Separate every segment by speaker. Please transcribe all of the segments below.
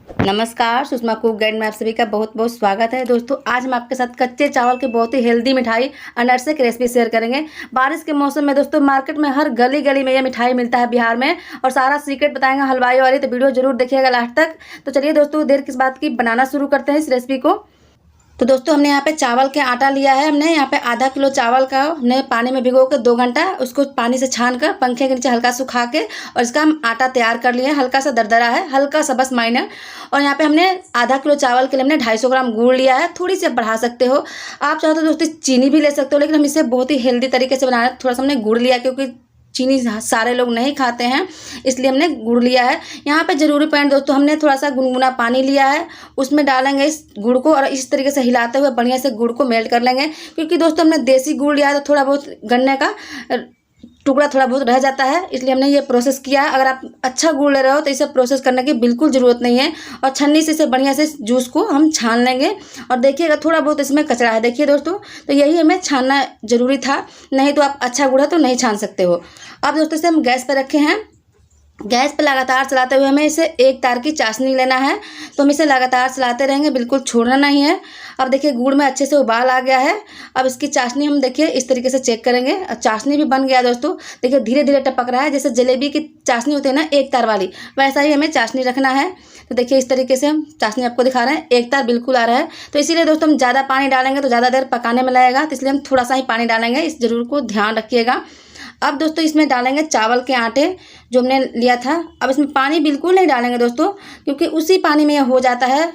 Speaker 1: नमस्कार, Sushma cook guide में आप सभी का बहुत बहुत स्वागत है। दोस्तों, आज हम आपके साथ कच्चे चावल की बहुत ही हेल्दी मिठाई अनरसे की रेसिपी शेयर करेंगे। बारिश के मौसम में दोस्तों मार्केट में हर गली गली में ये मिठाई मिलता है बिहार में, और सारा सीक्रेट बताएंगे हलवाई वाली, तो वीडियो जरूर देखिएगा लास्ट तक। तो चलिए दोस्तों, देर किस बात की, बनाना शुरू करते हैं इस रेसिपी को। तो दोस्तों, हमने यहाँ पे चावल के आटा लिया है। हमने यहाँ पे आधा किलो चावल का हमने पानी में भिगो के 2 घंटा उसको पानी से छान कर पंखे के नीचे हल्का सुखा के और इसका हम आटा तैयार कर लिया है। हल्का सा दरदरा है, हल्का सा बस माइनर। और यहाँ पे हमने आधा किलो चावल के लिए हमने 250 ग्राम गुड़ लिया है। थोड़ी सी बढ़ा सकते हो, आप चाहो तो दोस्तों चीनी भी ले सकते हो, लेकिन हम इसे बहुत ही हेल्दी तरीके से बना रहे हैं। थोड़ा सा हमने गुड़ लिया क्योंकि चीनी सारे लोग नहीं खाते हैं, इसलिए हमने गुड़ लिया है। यहाँ पे जरूरी पॉइंट दोस्तों, हमने थोड़ा सा गुनगुना पानी लिया है, उसमें डालेंगे इस गुड़ को और इस तरीके से हिलाते हुए बढ़िया से गुड़ को मेल्ट कर लेंगे। क्योंकि दोस्तों हमने देसी गुड़ लिया है तो थोड़ा बहुत गन्ने का टुकड़ा थोड़ा बहुत रह जाता है, इसलिए हमने ये प्रोसेस किया है। अगर आप अच्छा गुड़ ले रहे हो तो इसे प्रोसेस करने की बिल्कुल ज़रूरत नहीं है। और छन्नी से इसे बढ़िया से जूस को हम छान लेंगे। और देखिएगा थोड़ा बहुत इसमें कचरा है, देखिए दोस्तों, तो यही हमें छानना जरूरी था, नहीं तो आप अच्छा गुड़ है तो नहीं छान सकते हो। अब दोस्तों इसे हम गैस पर रखे हैं। गैस पर लगातार चलाते हुए हमें इसे एक तार की चाशनी लेना है, तो हम इसे लगातार चलाते रहेंगे, बिल्कुल छोड़ना नहीं है। अब देखिए गुड़ में अच्छे से उबाल आ गया है। अब इसकी चाशनी हम देखिए इस तरीके से चेक करेंगे। चाशनी भी बन गया दोस्तों, देखिए धीरे धीरे टपक रहा है, जैसे जलेबी की चाशनी होती है ना एक तार वाली, वैसा ही हमें चाशनी रखना है। तो देखिए इस तरीके से हम चाशनी आपको दिखा रहे हैं, एक तार बिल्कुल आ रहा है। तो इसीलिए दोस्तों हम ज़्यादा पानी डालेंगे तो ज़्यादा देर पकाने में लगेगा, तो इसलिए हम थोड़ा सा ही पानी डालेंगे, इस जरूर को ध्यान रखिएगा। अब दोस्तों इसमें डालेंगे चावल के आटे जो हमने लिया था। अब इसमें पानी बिल्कुल नहीं डालेंगे दोस्तों, क्योंकि उसी पानी में यह हो जाता है।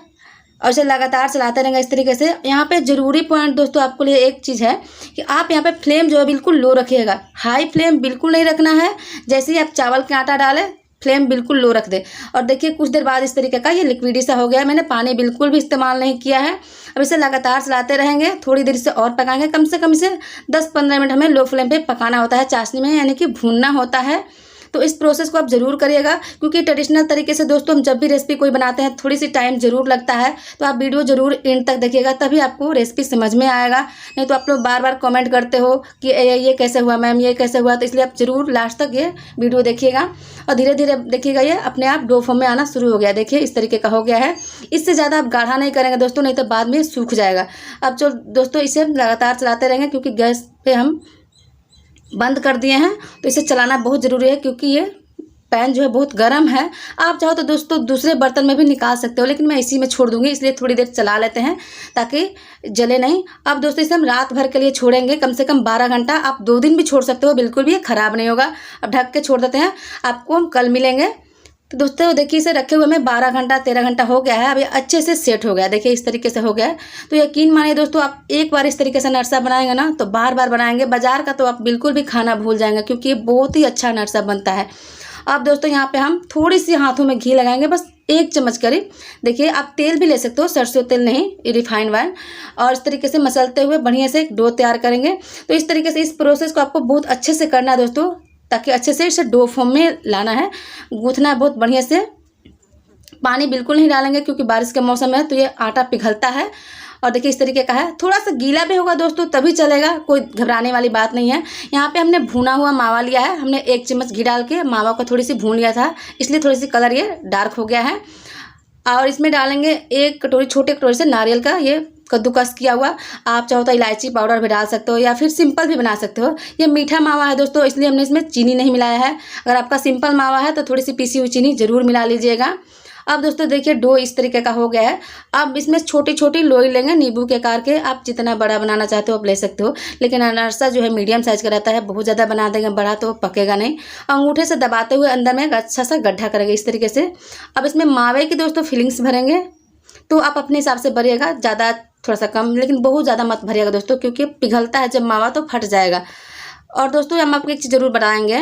Speaker 1: और इसे लगातार चलाते रहेंगे इस तरीके से। यहाँ पे ज़रूरी पॉइंट दोस्तों आपके लिए एक चीज़ है कि आप यहाँ पे फ्लेम जो है बिल्कुल लो रखिएगा, हाई फ्लेम बिल्कुल नहीं रखना है। जैसे ही आप चावल के आटा डालें फ्लेम बिल्कुल लो रख दे। और देखिए कुछ देर बाद इस तरीके का ये लिक्विडी सा हो गया, मैंने पानी बिल्कुल भी इस्तेमाल नहीं किया है। अब इसे लगातार चलाते रहेंगे, थोड़ी देर से और पकाएंगे, कम से कम इसे 10-15 मिनट हमें लो फ्लेम पे पकाना होता है चाशनी में, यानी कि भूनना होता है। तो इस प्रोसेस को आप ज़रूर करिएगा, क्योंकि ट्रेडिशनल तरीके से दोस्तों हम जब भी रेसिपी कोई बनाते हैं थोड़ी सी टाइम ज़रूर लगता है। तो आप वीडियो ज़रूर एंड तक देखिएगा, तभी आपको रेसिपी समझ में आएगा। नहीं तो आप लोग बार बार कमेंट करते हो कि ये कैसे हुआ मैम, ये कैसे हुआ, तो इसलिए आप ज़रूर लास्ट तक ये वीडियो देखिएगा। और धीरे धीरे देखिएगा ये अपने आप डो फॉर्म में आना शुरू हो गया, देखिए इस तरीके का हो गया है। इससे ज़्यादा आप गाढ़ा नहीं करेंगे दोस्तों, नहीं तो बाद में सूख जाएगा। अब जो दोस्तों इसे लगातार चलाते रहेंगे, क्योंकि गैस पे हम बंद कर दिए हैं, तो इसे चलाना बहुत ज़रूरी है, क्योंकि ये पैन जो है बहुत गर्म है। आप चाहो तो दोस्तों दूसरे बर्तन में भी निकाल सकते हो, लेकिन मैं इसी में छोड़ दूंगी, इसलिए थोड़ी देर चला लेते हैं ताकि जले नहीं। अब दोस्तों इसे हम रात भर के लिए छोड़ेंगे, कम से कम 12 घंटा। आप 2 दिन भी छोड़ सकते हो, बिल्कुल भी ख़राब नहीं होगा। अब ढक के छोड़ देते हैं, आपको हम कल मिलेंगे। तो दोस्तों देखिए इसे रखे हुए हमें 12 घंटा 13 घंटा हो गया है। अब ये अच्छे से सेट हो गया, देखिए इस तरीके से हो गया है। तो यकीन मानिए दोस्तों, आप एक बार इस तरीके से अनरसा बनाएंगे ना तो बार बार बनाएंगे। बाजार का तो आप बिल्कुल भी खाना भूल जाएंगे, क्योंकि ये बहुत ही अच्छा अनरसा बनता है। अब दोस्तों यहाँ पे हम थोड़ी सी हाथों में घी लगाएंगे, बस 1 चम्मच करीब। देखिए आप तेल भी ले सकते हो, सरसों तेल नहीं, रिफाइंड ऑयल। और इस तरीके से मसलते हुए बढ़िया से एक डो तैयार करेंगे। तो इस तरीके से इस प्रोसेस को आपको बहुत अच्छे से करना है दोस्तों, ताकि अच्छे से इसे डो फॉर्म में लाना है, गूँथना है बहुत बढ़िया से। पानी बिल्कुल नहीं डालेंगे, क्योंकि बारिश के मौसम है तो ये आटा पिघलता है। और देखिए इस तरीके का है, थोड़ा सा गीला भी होगा दोस्तों तभी चलेगा, कोई घबराने वाली बात नहीं है। यहाँ पे हमने भुना हुआ मावा लिया है, हमने 1 चम्मच घी डाल के मावा को थोड़ी सी भून लिया था, इसलिए थोड़ी सी कलर ये डार्क हो गया है। और इसमें डालेंगे 1 कटोरी, छोटे कटोरी से नारियल का ये कद्दूकस किया हुआ। आप चाहो तो इलायची पाउडर भी डाल सकते हो, या फिर सिंपल भी बना सकते हो। ये मीठा मावा है दोस्तों, इसलिए हमने इसमें चीनी नहीं मिलाया है। अगर आपका सिंपल मावा है तो थोड़ी सी पीसी हुई चीनी ज़रूर मिला लीजिएगा। अब दोस्तों देखिए डो इस तरीके का हो गया है। अब इसमें छोटी छोटी लोई लेंगे नींबू के आकार के, आप जितना बड़ा बनाना चाहते हो आप ले सकते हो, लेकिन अनरसा जो है मीडियम साइज का रहता है, बहुत ज़्यादा बना देंगे बड़ा तो पकेगा नहीं। अंगूठे से दबाते हुए अंदर में एक अच्छा सा गड्ढा करेंगे इस तरीके से। अब इसमें मावे की दोस्तों फिलिंग्स भरेंगे, तो आप अपने हिसाब से भरिएगा, ज़्यादा थोड़ा सा कम, लेकिन बहुत ज़्यादा मत भरिएगा दोस्तों, क्योंकि पिघलता है जब मावा तो फट जाएगा। और दोस्तों हम आपको एक चीज़ ज़रूर बताएंगे,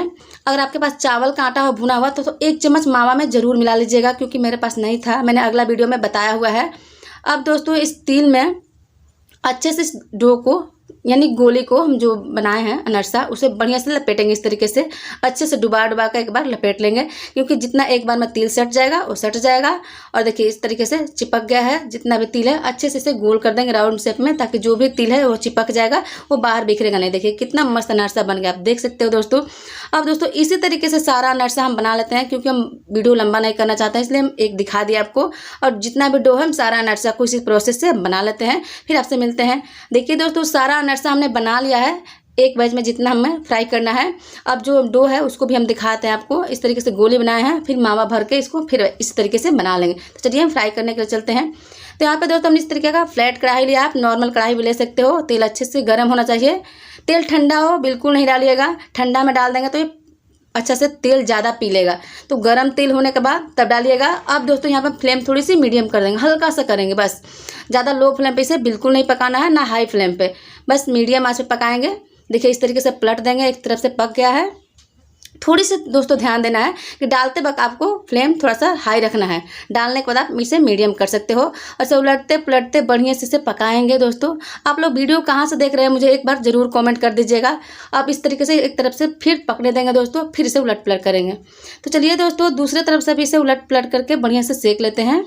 Speaker 1: अगर आपके पास चावल का आटा हो भुना हुआ तो 1 चम्मच मावा में ज़रूर मिला लीजिएगा, क्योंकि मेरे पास नहीं था, मैंने अगला वीडियो में बताया हुआ है। अब दोस्तों इस तिल में अच्छे से इस डो को यानी गोली को हम जो बनाए हैं अनरसा उसे बढ़िया से लपेटेंगे। इस तरीके से अच्छे से डुबा डुबा कर एक बार लपेट लेंगे, क्योंकि जितना एक बार में तिल सट जाएगा वो सट जाएगा। और देखिए इस तरीके से चिपक गया है, जितना भी तिल है अच्छे से इसे गोल कर देंगे राउंड शेप में, ताकि जो भी तिल है वो चिपक जाएगा, वो बाहर बिखरेगा नहीं। देखिए कितना मस्त अनरसा बन गया, आप देख सकते हो दोस्तों। अब दोस्तों इसी तरीके से सारा अनरसा हम बना लेते हैं, क्योंकि हम वीडियो लंबा नहीं करना चाहते हैं, इसलिए हम एक दिखा दिया आपको। और जितना भी डो है हम सारा अनरसा को इसी प्रोसेस से बना लेते हैं, फिर आपसे मिलते हैं। देखिए दोस्तों सारा अनरसा हमने बना लिया है, एक बैच में जितना हमें फ्राई करना है। अब जो डो है उसको भी हम दिखाते हैं आपको। इस तरीके से गोली बनाए हैं, फिर मावा भर के इसको फिर इस तरीके से बना लेंगे। तो चलिए हम फ्राई करने के लिए चलते हैं। तो यहाँ पे दोस्तों हमने इस तरीके का फ्लैट कढ़ाई लिया, आप नॉर्मल कढ़ाई भी ले सकते हो। तेल अच्छे से गर्म होना चाहिए, तेल ठंडा हो बिल्कुल नहीं डालिएगा, ठंडा में डाल देंगे तो ये अच्छा से तेल ज़्यादा पी लेगा। तो गर्म तेल होने के बाद तब डालिएगा। अब दोस्तों यहाँ पर फ्लेम थोड़ी सी मीडियम कर देंगे, हल्का सा करेंगे बस, ज़्यादा लो फ्लेम पे इसे बिल्कुल नहीं पकाना है, ना हाई फ्लेम पे, बस मीडियम आंच पे पकाएंगे। देखिए इस तरीके से पलट देंगे, एक तरफ से पक गया है। थोड़ी सी दोस्तों ध्यान देना है कि डालते वक्त आपको फ्लेम थोड़ा सा हाई रखना है, डालने के बाद आप इसे मीडियम कर सकते हो। और इसे उलटते पलटते बढ़िया से इसे पकाएंगे। दोस्तों आप लोग वीडियो कहाँ से देख रहे हैं मुझे एक बार ज़रूर कमेंट कर दीजिएगा। आप इस तरीके से एक तरफ से फिर पकने देंगे दोस्तों, फिर इसे उलट पलट करेंगे। तो चलिए दोस्तों दूसरे तरफ से भी इसे उलट पलट करके बढ़िया से सेक लेते हैं।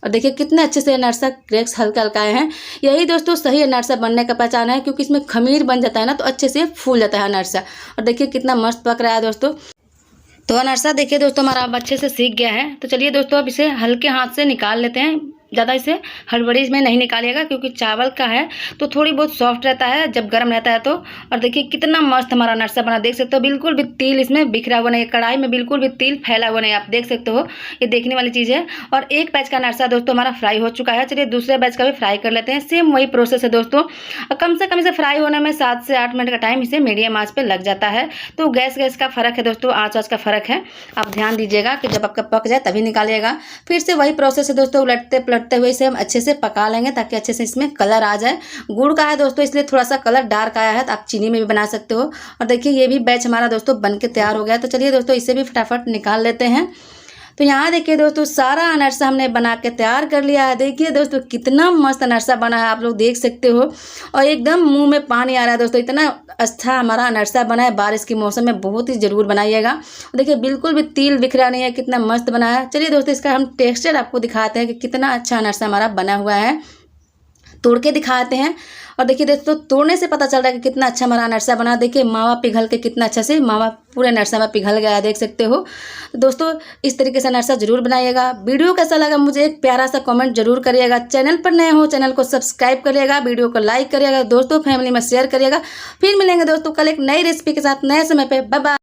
Speaker 1: और देखिए कितने अच्छे से अनरसा क्रैक्स हल्का हल्का आए हैं। यही दोस्तों सही अनरसा बनने का पहचान है, क्योंकि इसमें खमीर बन जाता है ना, तो अच्छे से फूल जाता है अनरसा। और देखिए कितना मस्त पक रहा है दोस्तों। तो अनरसा देखिए दोस्तों हमारा अब अच्छे से सीख गया है। तो चलिए दोस्तों अब इसे हल्के हाथ से निकाल लेते हैं। ज़्यादा इसे हड़बड़ी में नहीं निकालिएगा, क्योंकि चावल का है तो थोड़ी बहुत सॉफ्ट रहता है जब गर्म रहता है तो। और देखिए कितना मस्त हमारा अनरसा बना, देख सकते हो बिल्कुल भी तिल इसमें बिखरा हुआ नहीं, कढ़ाई में बिल्कुल भी तिल फैला हुआ नहीं, आप देख सकते हो, ये देखने वाली चीज़ है। और एक बैच का अनरसा दोस्तों हमारा फ्राई हो चुका है। चलिए दूसरे बैच का भी फ्राई कर लेते हैं। सेम वही प्रोसेस है दोस्तों, कम से कम इसे फ्राई होने में 7 से 8 मिनट का टाइम इसे मीडियम आँच पर लग जाता है। तो गैस का फ़र्क है दोस्तों, आँच का फ़र्क है। आप ध्यान दीजिएगा कि जब आपका पक जाए तभी निकालिएगा। फिर से वही प्रोसेस है दोस्तों, उलटते पलटते हुए इसे हम अच्छे से पका लेंगे, ताकि अच्छे से इसमें कलर आ जाए। गुड़ का है दोस्तों इसलिए थोड़ा सा कलर डार्क आया है, तो आप चीनी में भी बना सकते हो। और देखिए ये भी बैच हमारा दोस्तों बन के तैयार हो गया। तो चलिए दोस्तों इसे भी फटाफट निकाल लेते हैं। तो यहाँ देखिए दोस्तों सारा अनरसा हमने बना के तैयार कर लिया है। देखिए दोस्तों कितना मस्त अनरसा बना है, आप लोग देख सकते हो। और एकदम मुंह में पानी आ रहा है दोस्तों, इतना अच्छा हमारा अनरसा बना है। बारिश के मौसम में बहुत ही ज़रूर बनाइएगा। देखिए बिल्कुल भी तिल बिखरा नहीं है, कितना मस्त बना है। चलिए दोस्तों इसका हम टेक्सचर आपको दिखाते हैं कि कितना अच्छा अनरसा हमारा बना हुआ है। तोड़ के दिखाते हैं। और देखिए दोस्तों तोड़ने से पता चल रहा है कि कितना अच्छा हमारा अनरसा बना। देखिए मावा पिघल के कितना अच्छा से मावा पूरे अनरसा में पिघल गया है, देख सकते हो। तो दोस्तों इस तरीके से अनरसा जरूर बनाइएगा। वीडियो कैसा लगा मुझे एक प्यारा सा कमेंट जरूर करिएगा। चैनल पर नए हो चैनल को सब्सक्राइब करिएगा, वीडियो को लाइक करिएगा, दोस्तों फैमिली में शेयर करिएगा। फिर मिलेंगे दोस्तों कल एक नई रेसिपी के साथ नए समय पे। Bye bye.